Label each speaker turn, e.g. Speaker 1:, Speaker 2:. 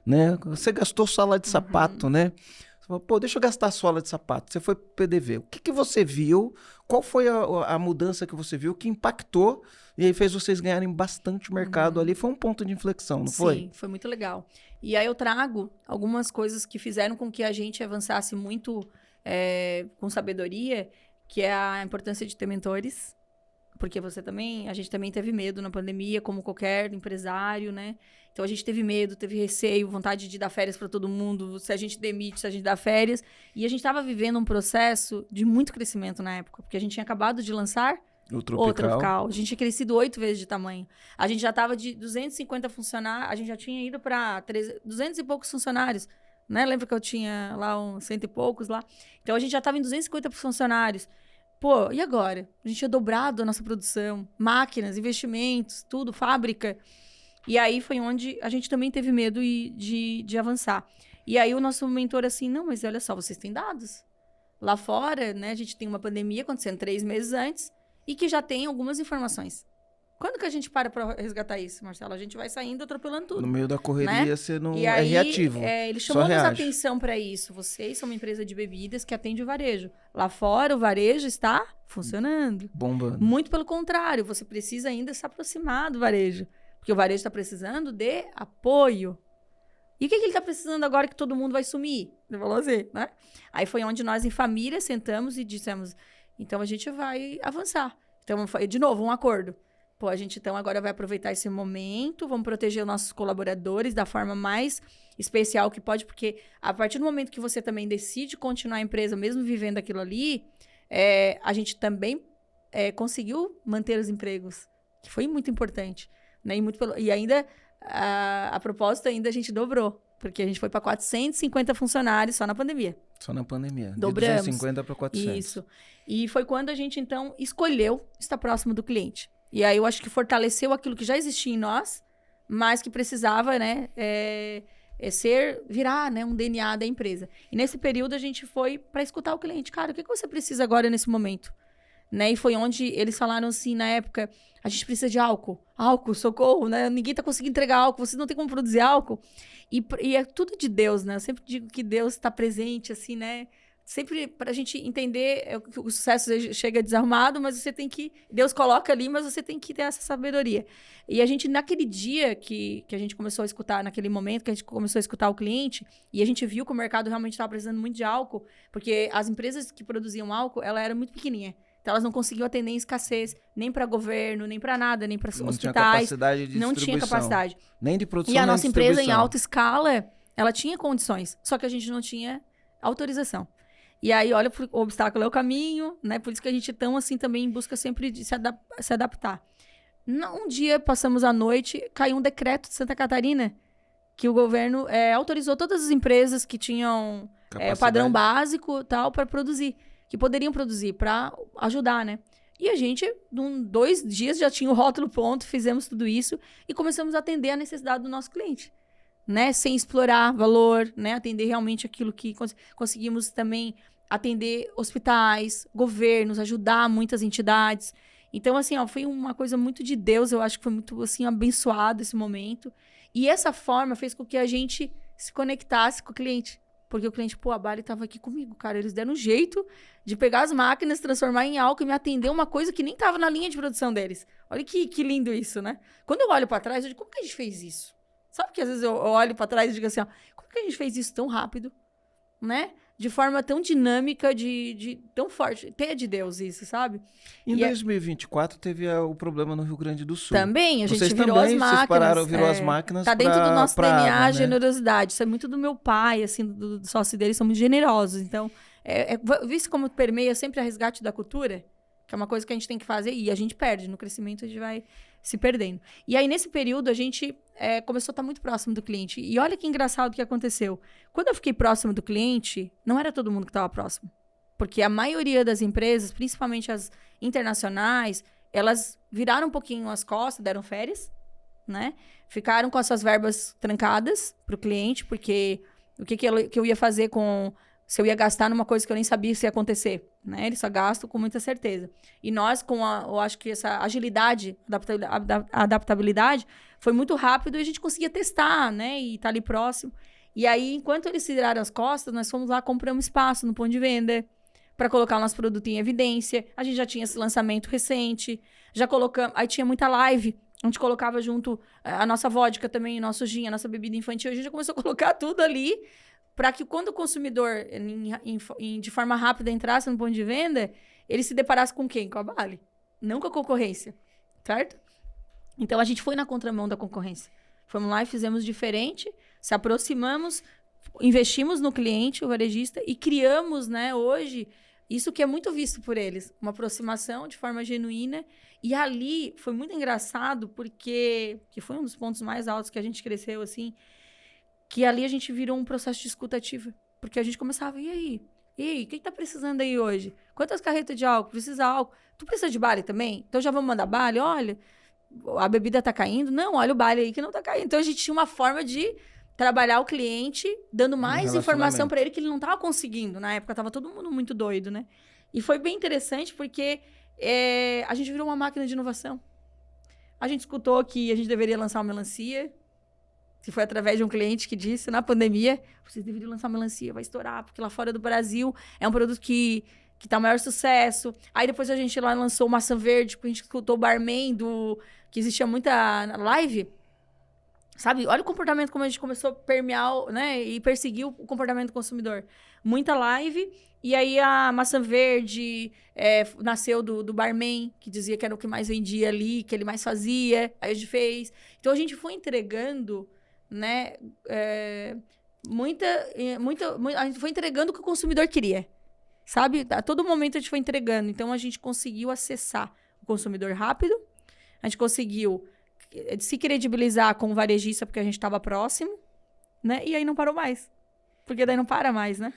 Speaker 1: né? Você gastou sola de sapato, né? Você falou, pô, deixa eu gastar sola de sapato. Você foi pro PDV. O que que você viu? Qual foi a mudança que você viu que impactou e aí fez vocês ganharem bastante mercado ali? Foi um ponto de inflexão, não foi?
Speaker 2: Sim, foi muito legal. E aí eu trago algumas coisas que fizeram com que a gente avançasse muito com sabedoria, que é a importância de ter mentores. Porque a gente também teve medo na pandemia, como qualquer empresário, né? Então a gente teve medo, teve receio, vontade de dar férias para todo mundo, se a gente demite, se a gente dá férias. E a gente estava vivendo um processo de muito crescimento na época, porque a gente tinha acabado de lançar
Speaker 1: O
Speaker 2: o
Speaker 1: Tropical.
Speaker 2: Tropical. A gente tinha crescido 8 vezes de tamanho. A gente já estava de 250 funcionários, a gente já tinha ido para 200 e poucos funcionários. Né? Lembra que eu tinha lá uns 100 e poucos lá? Então a gente já estava em 250 funcionários. Pô, e agora? A gente tinha dobrado a nossa produção, máquinas, investimentos, tudo, fábrica. E aí foi onde a gente também teve medo de avançar. E aí o nosso mentor assim, não, mas olha só, vocês têm dados. Lá fora, né, a gente tem uma pandemia acontecendo 3 meses antes e que já tem algumas informações. Quando que a gente para resgatar isso, Marcelo? A gente vai saindo atropelando tudo.
Speaker 1: No meio da correria,
Speaker 2: né?
Speaker 1: você não
Speaker 2: E
Speaker 1: é
Speaker 2: aí,
Speaker 1: reativo.
Speaker 2: ele
Speaker 1: Só
Speaker 2: chamou nossa
Speaker 1: reage.
Speaker 2: atenção para isso. Vocês são uma empresa de bebidas que atende o varejo. Lá fora, o varejo está funcionando.
Speaker 1: Bombando.
Speaker 2: Muito pelo contrário, você precisa ainda se aproximar do varejo. Porque o varejo está precisando de apoio. E o que ele está precisando agora que todo mundo vai sumir? Ele falou assim, né? Aí foi onde nós, em família, sentamos e dissemos, então a gente vai avançar. Então, de novo, um acordo. Pô, a gente então agora vai aproveitar esse momento, vamos proteger os nossos colaboradores da forma mais especial que pode, porque a partir do momento que você também decide continuar a empresa, mesmo vivendo aquilo ali, a gente também conseguiu manter os empregos, que foi muito importante. Né? E ainda, a propósito, ainda a gente dobrou, porque a gente foi para 450 funcionários só na pandemia.
Speaker 1: Só na pandemia.
Speaker 2: Dobramos.
Speaker 1: De 250 para 400.
Speaker 2: Isso. E foi quando a gente, então, escolheu estar próximo do cliente. E aí eu acho que fortaleceu aquilo que já existia em nós, mas que precisava, né, virar, né, um DNA da empresa. E nesse período a gente foi para escutar o cliente. Cara, o que você precisa agora nesse momento? Né? E foi onde eles falaram assim, na época, a gente precisa de álcool. Álcool, socorro, né? Ninguém tá conseguindo entregar álcool, vocês não tem como produzir álcool. E é tudo de Deus, né? Eu sempre digo que Deus está presente, assim, né? Sempre para a gente entender que o sucesso chega desarmado, mas você tem que... Deus coloca ali, mas você tem que ter essa sabedoria. E a gente, naquele dia que a gente começou a escutar, naquele momento que a gente começou a escutar o cliente, e a gente viu que o mercado realmente estava precisando muito de álcool, porque as empresas que produziam álcool, ela era muito pequenininha. Então, elas não conseguiam atender em escassez, nem para governo, nem para nada, nem para hospitais.
Speaker 1: Tinha capacidade de
Speaker 2: não tinha capacidade.
Speaker 1: Nem de produção,
Speaker 2: e a
Speaker 1: nem
Speaker 2: nossa
Speaker 1: de
Speaker 2: empresa, em
Speaker 1: distribuição.
Speaker 2: alta escala, ela tinha condições, só que a gente não tinha autorização. E aí, olha, o obstáculo é o caminho, né? Por isso que a gente tão assim também em busca sempre de se adaptar. Um dia, passamos a noite, caiu um decreto de Santa Catarina que o governo autorizou todas as empresas que tinham o padrão básico tal para produzir, que poderiam produzir para ajudar, né? E a gente, em 2 dias, já tinha o rótulo pronto, fizemos tudo isso e começamos a atender a necessidade do nosso cliente, né? Sem explorar valor, né? Atender realmente aquilo que conseguimos também atender hospitais, governos, ajudar muitas entidades. Então, assim, foi uma coisa muito de Deus, eu acho que foi muito, assim, abençoado esse momento. E essa forma fez com que a gente se conectasse com o cliente. Porque o cliente, a Bari estava aqui comigo, cara. Eles deram um jeito de pegar as máquinas, transformar em álcool e me atender uma coisa que nem estava na linha de produção deles. Olha que lindo isso, né? Quando eu olho para trás, eu digo, como que a gente fez isso? Sabe que às vezes eu olho para trás e digo assim, como que a gente fez isso tão rápido, né? De forma tão dinâmica, tão forte. Tem de Deus isso, sabe?
Speaker 1: Em 2024 teve o problema no Rio Grande do Sul.
Speaker 2: Também, a gente
Speaker 1: Vocês
Speaker 2: virou
Speaker 1: também,
Speaker 2: as máquinas.
Speaker 1: Virou as máquinas.
Speaker 2: Tá dentro do nosso DNA,
Speaker 1: água, né?
Speaker 2: generosidade. Isso é muito do meu pai, assim, do sócio dele, são muito generosos. Então, visto como permeia sempre a resgate da cultura, que é uma coisa que a gente tem que fazer, e a gente perde. No crescimento, a gente vai se perdendo. E aí, nesse período, a gente começou a estar muito próximo do cliente. E olha que engraçado o que aconteceu. Quando eu fiquei próximo do cliente, não era todo mundo que estava próximo. Porque a maioria das empresas, principalmente as internacionais, elas viraram um pouquinho as costas, deram férias, né? Ficaram com as suas verbas trancadas para o cliente, porque o que eu ia fazer se eu ia gastar numa coisa que eu nem sabia se ia acontecer, né? Eles só gastam com muita certeza. E nós, eu acho que essa agilidade, adaptabilidade, foi muito rápido e a gente conseguia testar, né? E tá ali próximo. E aí, enquanto eles se viraram as costas, nós fomos lá, compramos espaço no ponto de venda para colocar o nosso produto em evidência. A gente já tinha esse lançamento recente, já colocamos... Aí tinha muita live, a gente colocava junto a nossa vodka também, o nosso gin, a nossa bebida infantil. A gente já começou a colocar tudo ali para que quando o consumidor, de forma rápida, entrasse no ponto de venda, ele se deparasse com quem? Com a Bali. Não com a concorrência, certo? Então, a gente foi na contramão da concorrência. Fomos lá e fizemos diferente, se aproximamos, investimos no cliente, o varejista, e criamos, né, hoje, isso que é muito visto por eles, uma aproximação de forma genuína. E ali foi muito engraçado, porque que foi um dos pontos mais altos que a gente cresceu, assim, que ali a gente virou um processo de escuta ativa. Porque a gente começava, e aí? E aí, o que tá precisando aí hoje? Quantas carretas de álcool? Precisa álcool? Tu precisa de bale também? Então já vamos mandar bale? Olha, a bebida tá caindo? Não, olha o bale aí que não tá caindo. Então a gente tinha uma forma de trabalhar o cliente, dando mais informação para ele que ele não tava conseguindo. Na época tava todo mundo muito doido, né? E foi bem interessante porque a gente virou uma máquina de inovação. A gente escutou que a gente deveria lançar uma melancia, que foi através de um cliente que disse, na pandemia, vocês deveriam lançar melancia, vai estourar, porque lá fora do Brasil é um produto que tá o maior sucesso. Aí depois a gente lá lançou maçã verde, porque a gente escutou o barman que existia muita live. Sabe? Olha o comportamento, como a gente começou a permear, né? E perseguir o comportamento do consumidor. Muita live, e aí a maçã verde nasceu do barman, que dizia que era o que mais vendia ali, que ele mais fazia, aí a gente fez. Então a gente foi entregando, né? A gente foi entregando o que o consumidor queria. Sabe? A todo momento a gente foi entregando. Então a gente conseguiu acessar o consumidor rápido, a gente conseguiu se credibilizar com o varejista porque a gente estava próximo, né? E aí não parou mais. Porque daí não para mais, né?